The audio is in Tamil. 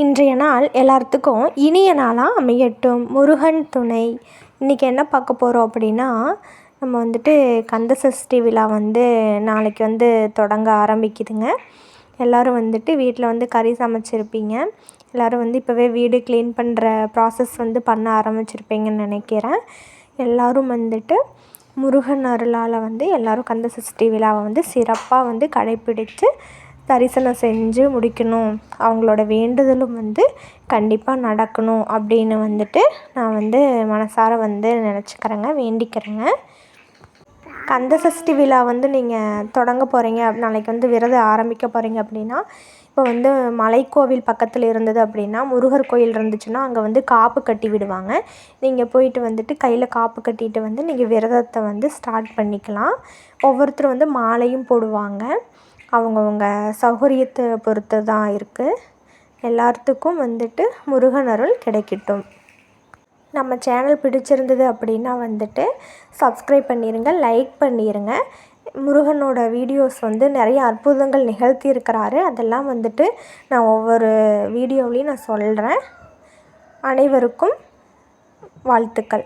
இன்றைய நாள் எல்லாத்துக்கும் இனிய நாளாக அமையட்டும். முருகன் துணை. இன்றைக்கி என்ன பார்க்க போகிறோம் அப்படின்னா, நம்ம வந்துட்டு கந்த சஷ்டி விழா நாளைக்கு தொடங்க ஆரம்பிக்குதுங்க. எல்லோரும் வீட்டில் கறி சமைச்சிருப்பீங்க. எல்லோரும் இப்போவே வீடு க்ளீன் பண்ணுற ப்ராசஸ் பண்ண ஆரம்பிச்சிருப்பீங்கன்னு நினைக்கிறேன். எல்லோரும் முருகன் அருளால் எல்லோரும் கந்த சஷ்டி விழாவை சிறப்பாக கடைப்பிடித்து தரிசனம் செஞ்சு முடிக்கணும். அவங்களோட வேண்டுதலும் கண்டிப்பாக நடக்கணும் அப்படின்னு நான் மனசார நினச்சிக்கிறேங்க, வேண்டிக்கிறேங்க. கந்த சஷ்டி விழா நீங்கள் தொடங்க போகிறீங்க, நாளைக்கு விரதம் ஆரம்பிக்க போகிறீங்க அப்படின்னா, இப்போ மலைக்கோவில் பக்கத்தில் இருந்தது அப்படின்னா, முருகர் கோயில் இருந்துச்சுன்னா அங்கே காப்பு கட்டி விடுவாங்க. நீங்கள் போயிட்டு கையில் காப்பு கட்டிட்டு நீங்கள் விரதத்தை ஸ்டார்ட் பண்ணிக்கலாம். ஒவ்வொருத்தரும் மாலையும் போடுவாங்க. அவங்கவுங்க சௌகரியத்தை பொறுத்து தான் இருக்குது. எல்லாத்துக்கும் முருகன் அருள் கிடைக்கட்டும். நம்ம சேனல் பிடிச்சிருந்தது அப்படின்னா சப்ஸ்கிரைப் பண்ணிடுங்க, லைக் பண்ணிடுங்க. முருகனோட வீடியோஸ் நிறைய அற்புதங்கள் நிகழ்த்தியிருக்கிறாரு. அதெல்லாம் நான் ஒவ்வொரு வீடியோவிலையும் நான் சொல்கிறேன். அனைவருக்கும் வாழ்த்துக்கள்.